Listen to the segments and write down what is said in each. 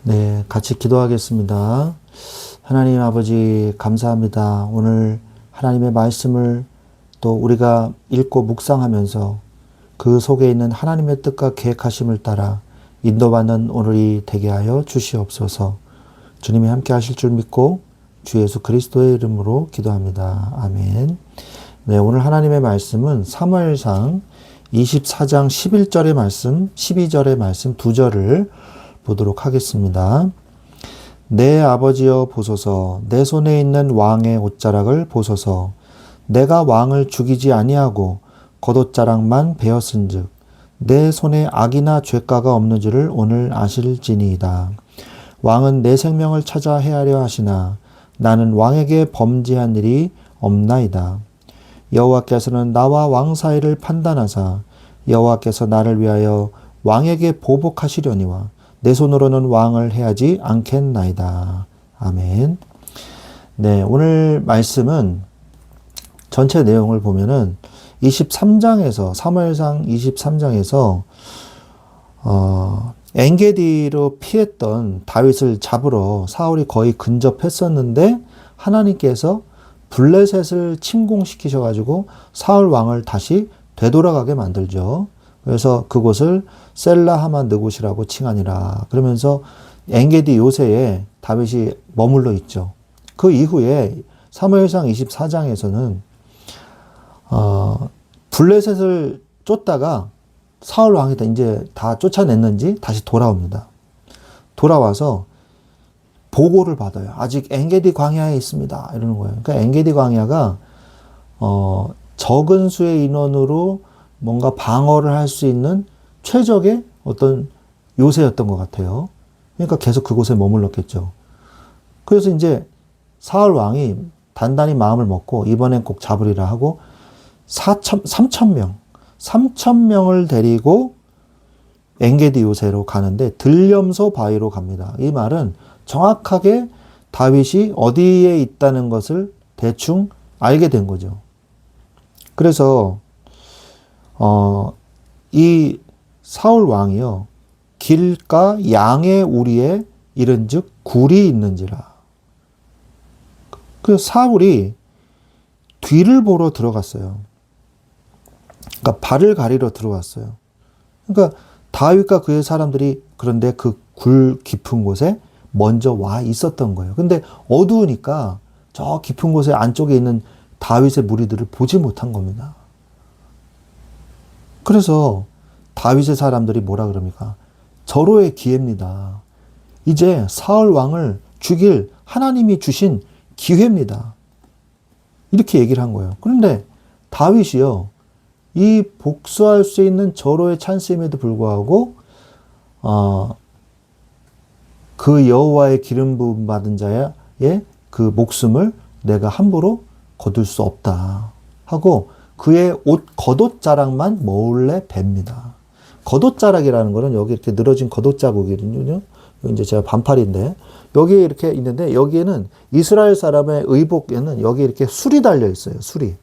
네, 같이 기도하겠습니다. 하나님 아버지, 감사합니다. 오늘 하나님의 말씀을 또 우리가 읽고 묵상하면서 그 속에 있는 하나님의 뜻과 계획하심을 따라 인도받는 오늘이 되게 하여 주시옵소서. 주님이 함께 하실 줄 믿고 주 예수 그리스도의 이름으로 기도합니다. 아멘. 네, 오늘 하나님의 말씀은 사무엘상 24장 11절의 말씀, 12절의 말씀 두 절을 보도록 하겠습니다. 내 아버지여 보소서, 내 손에 있는 왕의 옷자락을 보소서. 내가 왕을 죽이지 아니하고 겉옷자락만 베었은즉 내 손에 악이나 죄가가 없는 줄을 오늘 아실지니이다. 왕은 내 생명을 찾아 해하려 하시나 나는 왕에게 범죄한 일이 없나이다. 여호와께서는 나와 왕 사이를 판단하사 여호와께서 나를 위하여 왕에게 보복하시려니와 내 손으로는 왕을 해하지 않겠나이다. 아멘. 네, 오늘 말씀은 전체 내용을 보면은 23장에서 사무엘상 23장에서 엔게디로 피했던 다윗을 잡으러 사울이 거의 근접했었는데 하나님께서 블레셋을 침공시키셔가지고 사울 왕을 다시 되돌아가게 만들죠. 그래서 그곳을 셀라 하만 느곳이라고 칭하니라. 그러면서 엔게디 요새에 다윗이 머물러 있죠. 그 이후에 사무엘상 24장에서는 블레셋을 쫓다가 사울 왕이 이제 다 쫓아냈는지 다시 돌아옵니다. 돌아와서 보고를 받아요. 아직 엔게디 광야에 있습니다. 이러는 거예요. 그러니까 엔게디 광야가 적은 수의 인원으로 뭔가 방어를 할 수 있는 최적의 어떤 요새였던 것 같아요. 그러니까 계속 그곳에 머물렀겠죠. 그래서 이제 사울 왕이 단단히 마음을 먹고 이번엔 꼭 잡으리라 하고 3,000명을 데리고 엔게디 요새로 가는데 들염소 바위로 갑니다. 이 말은 정확하게 다윗이 어디에 있다는 것을 대충 알게 된 거죠. 그래서 이 사울 왕이요, 길가 양의 우리에 이른즉 굴이 있는지라. 그 사울이 뒤를 보러 들어갔어요. 그러니까 발을 가리러 들어왔어요. 그러니까 다윗과 그의 사람들이 그런데 그 굴 깊은 곳에 먼저 와 있었던 거예요. 근데 어두우니까 저 깊은 곳에 안쪽에 있는 다윗의 무리들을 보지 못한 겁니다. 그래서 다윗의 사람들이 뭐라 그럽니까? 절호의 기회입니다. 이제 사울 왕을 죽일 하나님이 주신 기회입니다. 이렇게 얘기를 한 거예요. 그런데 다윗이요, 이 복수할 수 있는 절호의 찬스임에도 불구하고 그 여호와의 기름 부음 받은 자의 그 목숨을 내가 함부로 거둘 수 없다 하고 그의 옷 겉옷자락만 몰래 뱁니다. 겉옷자락이라는 거는 여기 이렇게 늘어진 겉옷자국이거든요. 이제 제가 반팔인데 여기에 이렇게 있는데 여기에는 이스라엘 사람의 의복에는 여기 이렇게 술이 달려 있어요. 술이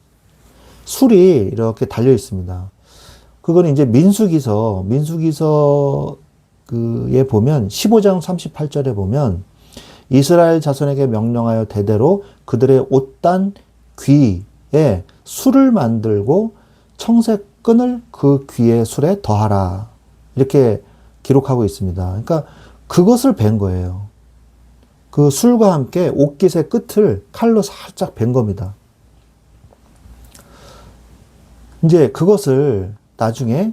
이렇게 달려 있습니다. 그거는 이제 민수기서에 보면 15장 38절에 보면 이스라엘 자손에게 명령하여 대대로 그들의 옷단 귀에 술을 만들고 청색 끈을 그 귀의 술에 더하라. 이렇게 기록하고 있습니다. 그러니까 그것을 벤 거예요. 그 술과 함께 옷깃의 끝을 칼로 살짝 벤 겁니다. 이제 그것을 나중에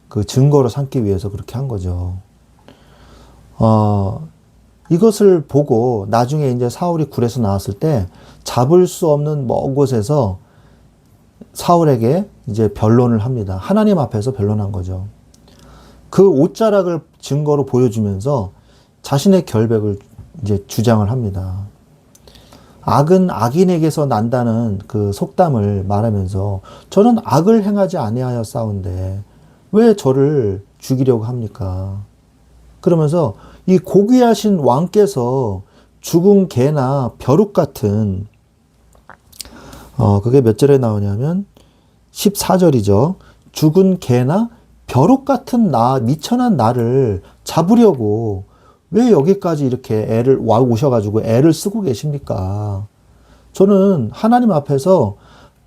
그 증거로 삼기 위해서 그렇게 한 거죠. 이것을 보고 나중에 이제 사울이 굴에서 나왔을 때 잡을 수 없는 먼 곳에서 사울에게 이제 변론을 합니다. 하나님 앞에서 변론한 거죠. 그 옷자락을 증거로 보여주면서 자신의 결백을 이제 주장을 합니다. 악은 악인에게서 난다는 그 속담을 말하면서 저는 악을 행하지 아니하여 싸운데 왜 저를 죽이려고 합니까? 그러면서 이 고귀하신 왕께서 죽은 개나 벼룩 같은 그게 몇 절에 나오냐면 14절이죠. 죽은 개나 벼룩 같은 미천한 나를 잡으려고 왜 여기까지 이렇게 애를 와 오셔가지고 애를 쓰고 계십니까? 저는 하나님 앞에서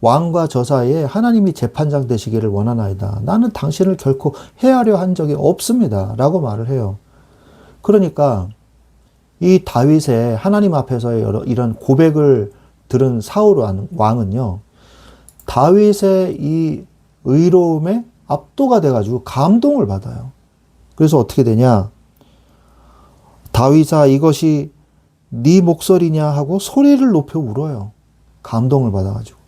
왕과 저 사이에 하나님이 재판장 되시기를 원하나이다. 나는 당신을 결코 해하려 한 적이 없습니다. 라고 말을 해요. 그러니까 이 다윗의 하나님 앞에서의 이런 고백을 들은 사울 왕은요, 다윗의 이 의로움에 압도가 돼가지고 감동을 받아요. 그래서 어떻게 되냐? 다윗아, 이것이 네 목소리냐 하고 소리를 높여 울어요. 감동을 받아가지고.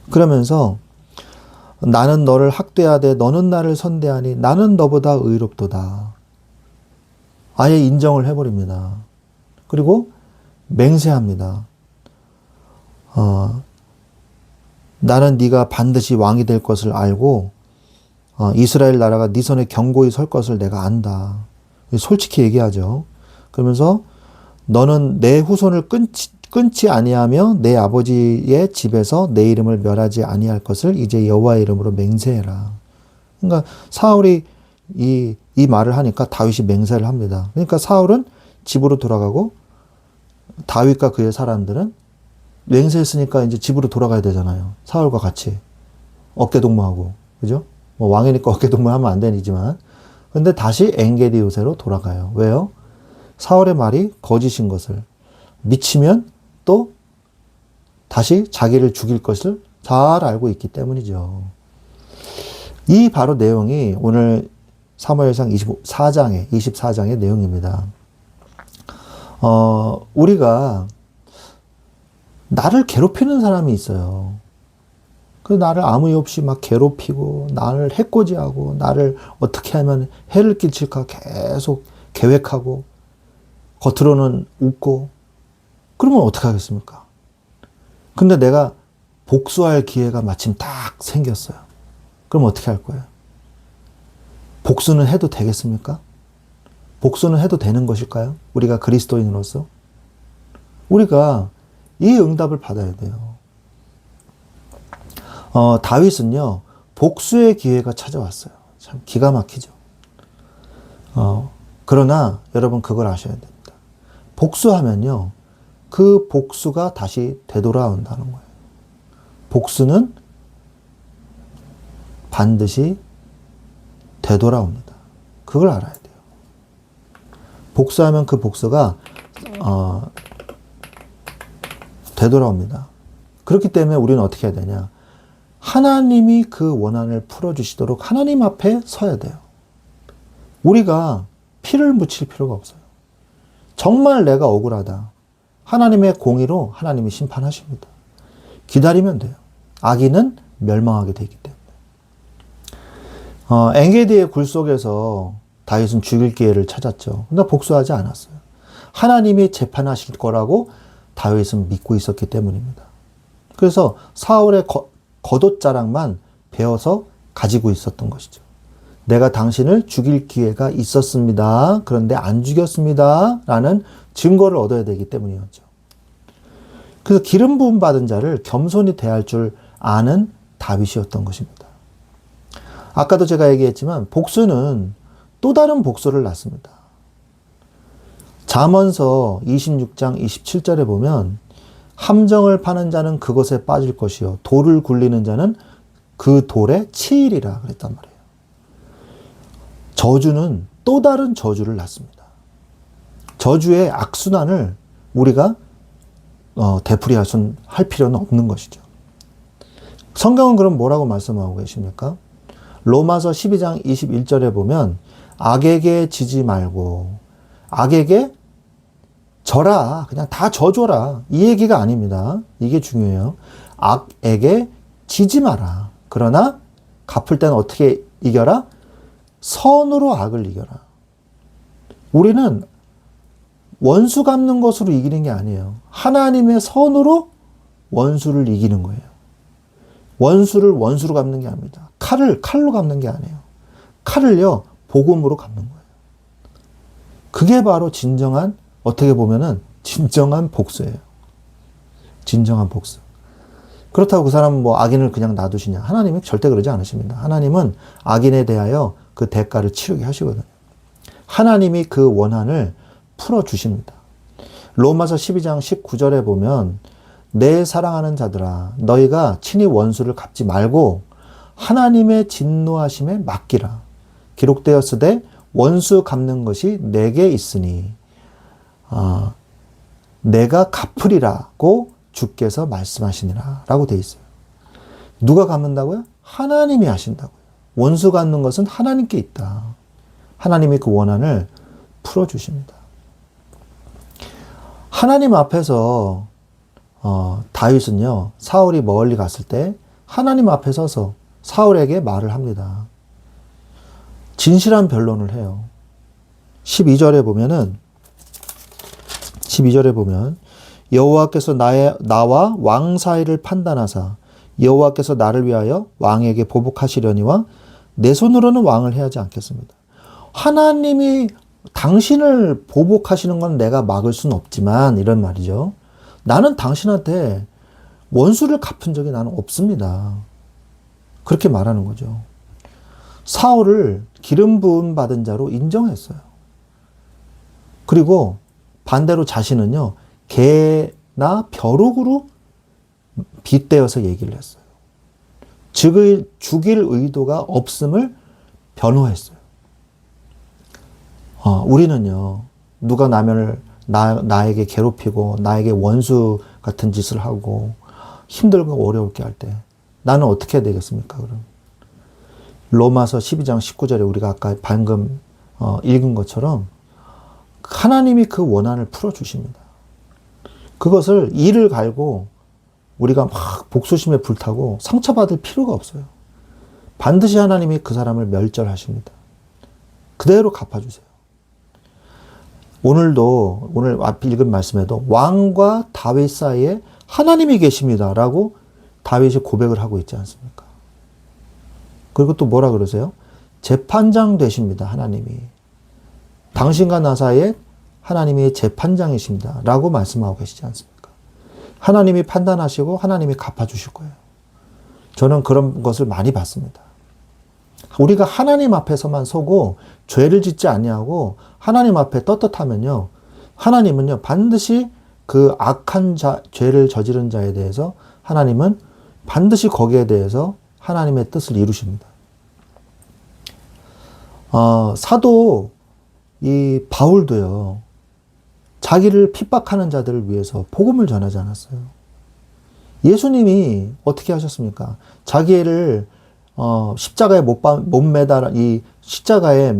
그러면서 나는 너를 학대하되 너는 나를 선대하니 나는 너보다 의롭도다. 아예 인정을 해버립니다. 그리고 맹세합니다. 나는 네가 반드시 왕이 될 것을 알고 이스라엘 나라가 네 손에 견고히 설 것을 내가 안다. 솔직히 얘기하죠. 그러면서 너는 내 후손을 끊지 아니하며 내 아버지의 집에서 내 이름을 멸하지 아니할 것을 이제 여호와의 이름으로 맹세해라. 그러니까 사울이 이 말을 하니까 다윗이 맹세를 합니다. 그러니까 사울은 집으로 돌아가고 다윗과 그의 사람들은 맹세했으니까 이제 집으로 돌아가야 되잖아요. 사울과 같이 어깨동무하고, 그죠? 뭐 왕이니까 어깨동무하면 안 되지만, 근데 다시 엔게디 요새로 돌아가요. 왜요? 사울의 말이 거짓인 것을 미치면 또 다시 자기를 죽일 것을 잘 알고 있기 때문이죠. 이 바로 내용이 오늘 사무엘상 24장의 내용입니다. 우리가 나를 괴롭히는 사람이 있어요. 그 나를 아무 이유 없이 막 괴롭히고 나를 해코지하고 나를 어떻게 하면 해를 끼칠까 계속 계획하고 겉으로는 웃고 그러면 어떻게 하겠습니까? 근데 내가 복수할 기회가 마침 딱 생겼어요. 그럼 어떻게 할 거예요? 복수는 해도 되겠습니까? 복수는 해도 되는 것일까요? 우리가 그리스도인으로서? 우리가 이 응답을 받아야 돼요. 다윗은요, 복수의 기회가 찾아왔어요. 참 기가 막히죠. 그러나 여러분 그걸 아셔야 됩니다. 복수하면요, 그 복수가 다시 되돌아온다는 거예요. 복수는 반드시 되돌아옵니다. 그걸 알아야 돼요. 복수하면 그 복수가 되돌아옵니다. 그렇기 때문에 우리는 어떻게 해야 되냐? 하나님이 그 원한을 풀어주시도록 하나님 앞에 서야 돼요. 우리가 피를 묻힐 필요가 없어요. 정말 내가 억울하다. 하나님의 공의로 하나님이 심판하십니다. 기다리면 돼요. 악인은 멸망하게 되기 때문에. 엔게디의 굴 속에서 다윗은 죽일 기회를 찾았죠. 근데 복수하지 않았어요. 하나님이 재판하실 거라고 다윗은 믿고 있었기 때문입니다. 그래서 사울의 겉옷자락만 베어서 가지고 있었던 것이죠. 내가 당신을 죽일 기회가 있었습니다. 그런데 안 죽였습니다. 라는 증거를 얻어야 되기 때문이었죠. 그래서 기름 부음 받은 자를 겸손히 대할 줄 아는 다윗이었던 것입니다. 아까도 제가 얘기했지만 복수는 또 다른 복수를 낳습니다. 잠언서 26장 27절에 보면 함정을 파는 자는 그것에 빠질 것이요 돌을 굴리는 자는 그 돌에 치이리라 그랬단 말이에요. 저주는 또 다른 저주를 낳습니다. 저주의 악순환을 우리가 되풀이할 필요는 없는 것이죠. 성경은 그럼 뭐라고 말씀하고 계십니까? 로마서 12장 21절에 보면 악에게 지지 말고 악에게 져라. 그냥 다 져줘라. 이 얘기가 아닙니다. 이게 중요해요. 악에게 지지 마라. 그러나 갚을 때는 어떻게 이겨라? 선으로 악을 이겨라. 우리는 원수 갚는 것으로 이기는 게 아니에요. 하나님의 선으로 원수를 이기는 거예요. 원수를 원수로 갚는 게 아닙니다. 칼을 칼로 갚는 게 아니에요. 칼을요, 복음으로 갚는 거예요. 그게 바로 진정한, 어떻게 보면은 진정한 복수예요. 진정한 복수. 그렇다고 그 사람은 뭐 악인을 그냥 놔두시냐? 하나님은 절대 그러지 않으십니다. 하나님은 악인에 대하여 그 대가를 치르게 하시거든요. 하나님이 그 원한을 풀어주십니다. 로마서 12장 19절에 보면 내 사랑하는 자들아 너희가 친히 원수를 갚지 말고 하나님의 진노하심에 맡기라. 기록되었으되 원수 갚는 것이 내게 있으니 내가 갚으리라고 주께서 말씀하시니라 라고 되어 있어요. 누가 갚는다고요? 하나님이 하신다고요. 원수 갚는 것은 하나님께 있다. 하나님이 그 원한을 풀어주십니다. 하나님 앞에서 다윗은요, 사울이 멀리 갔을 때 하나님 앞에 서서 사울에게 말을 합니다. 진실한 변론을 해요. 12절에 보면 여호와께서 나와 왕 사이를 판단하사 여호와께서 나를 위하여 왕에게 보복하시려니와 내 손으로는 왕을 해하지 않겠습니다. 하나님이 당신을 보복하시는 건 내가 막을 수는 없지만 이런 말이죠. 나는 당신한테 원수를 갚은 적이 나는 없습니다. 그렇게 말하는 거죠. 사울을 기름 부음 받은 자로 인정했어요. 그리고 반대로 자신은요, 개나 벼룩으로 빗대어서 얘기를 했어요. 죽일 의도가 없음을 변호했어요. 우리는요, 누가 나에게 괴롭히고 나에게 원수 같은 짓을 하고 힘들고 어려울게 할 때 나는 어떻게 해야 되겠습니까? 그럼 로마서 12장 19절에 우리가 아까 방금 읽은 것처럼 하나님이 그 원한을 풀어주십니다. 그것을 이를 갈고 우리가 막 복수심에 불타고 상처받을 필요가 없어요. 반드시 하나님이 그 사람을 멸절하십니다. 그대로 갚아주세요. 오늘 앞에 읽은 말씀에도 왕과 다윗 사이에 하나님이 계십니다 라고 다윗이 고백을 하고 있지 않습니까? 그리고 또 뭐라 그러세요? 재판장 되십니다, 하나님이. 당신과 나 사이에 하나님이 재판장이십니다 라고 말씀하고 계시지 않습니까? 하나님이 판단하시고 하나님이 갚아주실 거예요. 저는 그런 것을 많이 봤습니다. 우리가 하나님 앞에서만 서고 죄를 짓지 아니하고 하나님 앞에 떳떳하면요, 하나님은요 반드시 그 악한 죄를 저지른 자에 대해서 하나님은 반드시 거기에 대해서 하나님의 뜻을 이루십니다. 사도 이 바울도요, 자기를 핍박하는 자들을 위해서 복음을 전하지 않았어요. 예수님이 어떻게 하셨습니까? 자기를 십자가에 십자가에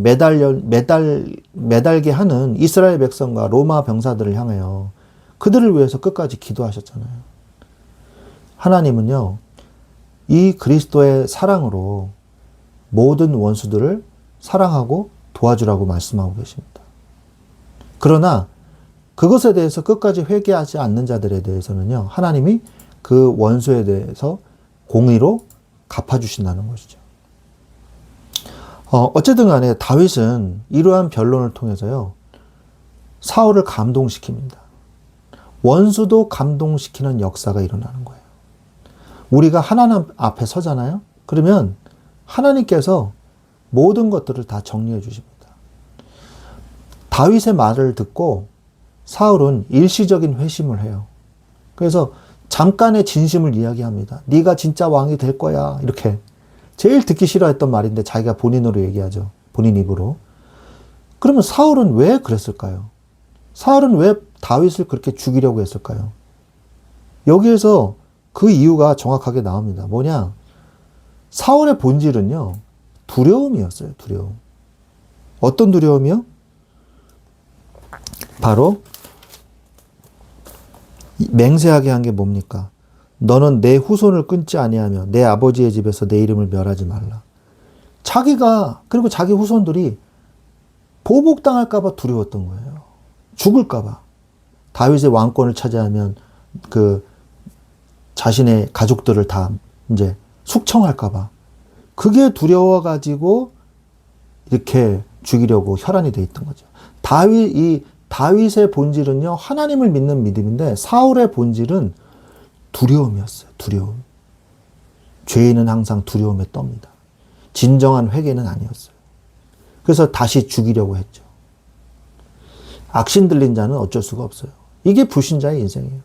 매달게 하는 이스라엘 백성과 로마 병사들을 향하여 그들을 위해서 끝까지 기도하셨잖아요. 하나님은요, 이 그리스도의 사랑으로 모든 원수들을 사랑하고 도와주라고 말씀하고 계십니다. 그러나 그것에 대해서 끝까지 회개하지 않는 자들에 대해서는요, 하나님이 그 원수에 대해서 공의로 갚아주신다는 것이죠. 어쨌든 간에 다윗은 이러한 변론을 통해서요, 사울을 감동시킵니다. 원수도 감동시키는 역사가 일어나는 거예요. 우리가 하나님 앞에 서잖아요? 그러면 하나님께서 모든 것들을 다 정리해 주십니다. 다윗의 말을 듣고 사울은 일시적인 회심을 해요. 그래서 잠깐의 진심을 이야기합니다. 네가 진짜 왕이 될 거야. 이렇게. 제일 듣기 싫어했던 말인데 자기가 본인으로 얘기하죠. 본인 입으로. 그러면 사울은 왜 그랬을까요? 사울은 왜 다윗을 그렇게 죽이려고 했을까요? 여기에서 그 이유가 정확하게 나옵니다. 뭐냐? 사울의 본질은요, 두려움이었어요. 두려움. 어떤 두려움이요? 바로 맹세하게 한 게 뭡니까? 너는 내 후손을 끊지 아니하며 내 아버지의 집에서 내 이름을 멸하지 말라. 그리고 자기 후손들이 보복당할까 봐 두려웠던 거예요. 죽을까 봐. 다윗의 왕권을 차지하면 자신의 가족들을 다 이제 숙청할까 봐. 그게 두려워가지고 이렇게 죽이려고 혈안이 돼 있던 거죠. 다윗의 본질은요, 하나님을 믿는 믿음인데 사울의 본질은 두려움이었어요. 두려움. 죄인은 항상 두려움에 떱니다. 진정한 회개는 아니었어요. 그래서 다시 죽이려고 했죠. 악신 들린 자는 어쩔 수가 없어요. 이게 불신자의 인생이에요.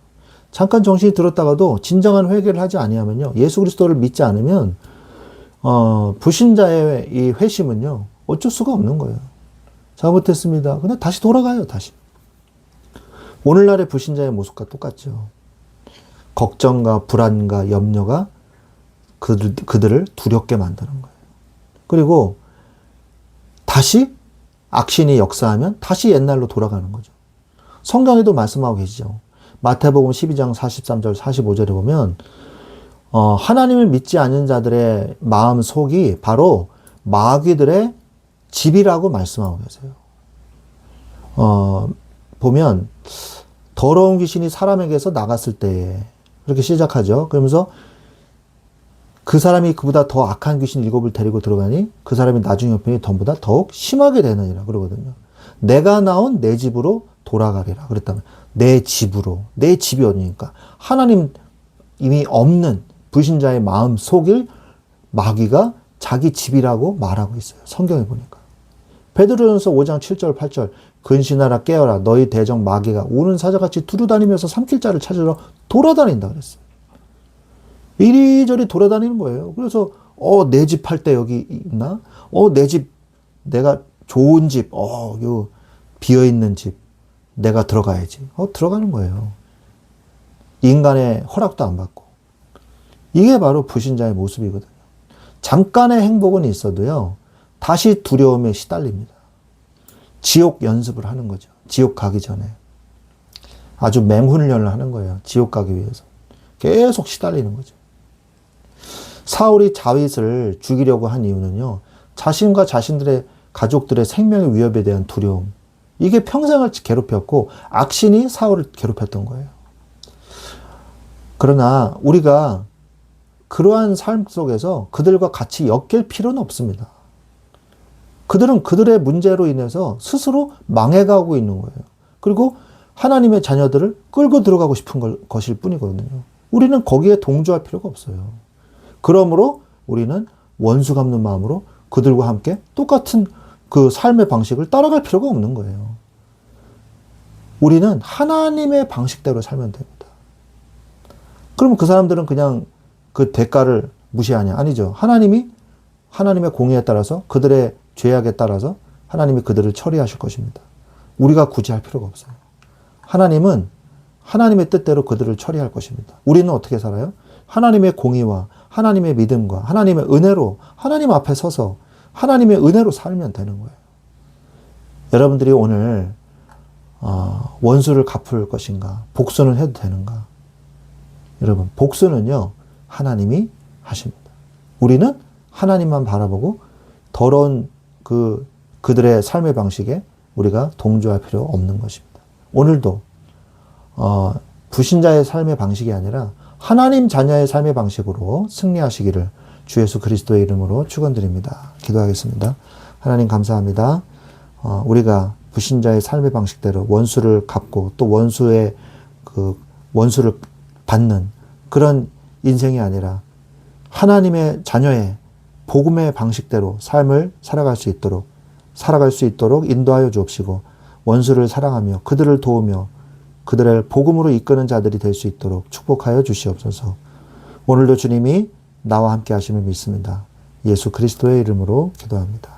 잠깐 정신이 들었다가도 진정한 회개를 하지 아니하면요, 예수 그리스도를 믿지 않으면 불신자의 이 회심은요 어쩔 수가 없는 거예요. 잘못했습니다. 그냥 다시 돌아가요. 다시. 오늘날의 불신자의 모습과 똑같죠. 걱정과 불안과 염려가 그들을 두렵게 만드는 거예요. 그리고 다시 악신이 역사하면 다시 옛날로 돌아가는 거죠. 성경에도 말씀하고 계시죠. 마태복음 12장 43절 45절에 보면 하나님을 믿지 않는 자들의 마음 속이 바로 마귀들의 집이라고 말씀하고 계세요. 보면 더러운 귀신이 사람에게서 나갔을 때 그렇게 시작하죠. 그러면서 그 사람이 그보다 더 악한 귀신 7을 데리고 들어가니 그 사람이 나중 형편이 전보다 더욱 심하게 되느니라 그러거든요. 내가 나온 내 집으로 돌아가리라 그랬다면 내 집으로, 내 집이 어디니까 하나님 이미 없는 불신자의 마음 속을 마귀가 자기 집이라고 말하고 있어요. 성경에 보니까. 베드로전서 5장 7절 8절 근신하라 깨어라 너희 대적 마귀가 우는 사자같이 두루다니면서 삼킬 자를 찾으러 돌아다닌다 그랬어요. 이리저리 돌아다니는 거예요. 그래서 내 집 팔 때 여기 있나? 내 집 내가 좋은 집 요 비어있는 집 내가 들어가야지. 들어가는 거예요. 인간의 허락도 안 받고. 이게 바로 불신자의 모습이거든요. 잠깐의 행복은 있어도요 다시 두려움에 시달립니다. 지옥 연습을 하는 거죠. 지옥 가기 전에. 아주 맹훈련을 하는 거예요. 지옥 가기 위해서. 계속 시달리는 거죠. 사울이 다윗을 죽이려고 한 이유는요. 자신과 자신들의 가족들의 생명의 위협에 대한 두려움. 이게 평생을 괴롭혔고 악신이 사울을 괴롭혔던 거예요. 그러나 우리가 그러한 삶 속에서 그들과 같이 엮일 필요는 없습니다. 그들은 그들의 문제로 인해서 스스로 망해가고 있는 거예요. 그리고 하나님의 자녀들을 끌고 들어가고 싶은 것일 뿐이거든요. 우리는 거기에 동조할 필요가 없어요. 그러므로 우리는 원수 갚는 마음으로 그들과 함께 똑같은 그 삶의 방식을 따라갈 필요가 없는 거예요. 우리는 하나님의 방식대로 살면 됩니다. 그러면 그 사람들은 그냥 그 대가를 무시하냐? 아니죠. 하나님의 공의에 따라서 그들의 죄악에 따라서 하나님이 그들을 처리하실 것입니다. 우리가 굳이 할 필요가 없어요. 하나님은 하나님의 뜻대로 그들을 처리할 것입니다. 우리는 어떻게 살아요? 하나님의 공의와 하나님의 믿음과 하나님의 은혜로 하나님 앞에 서서 하나님의 은혜로 살면 되는 거예요. 여러분들이 오늘 원수를 갚을 것인가? 복수는 해도 되는가? 여러분, 복수는요 하나님이 하십니다. 우리는 하나님만 바라보고 더러운 그들의 삶의 방식에 우리가 동조할 필요 없는 것입니다. 오늘도 불신자의 삶의 방식이 아니라 하나님 자녀의 삶의 방식으로 승리하시기를 주 예수 그리스도의 이름으로 축원드립니다. 기도하겠습니다. 하나님 감사합니다. 우리가 불신자의 삶의 방식대로 원수를 갚고 또 원수를 받는 그런 인생이 아니라 하나님의 자녀의 복음의 방식대로 삶을 살아갈 수 있도록 인도하여 주옵시고 원수를 사랑하며 그들을 도우며 그들을 복음으로 이끄는 자들이 될 수 있도록 축복하여 주시옵소서. 오늘도 주님이 나와 함께 하심을 믿습니다. 예수 그리스도의 이름으로 기도합니다.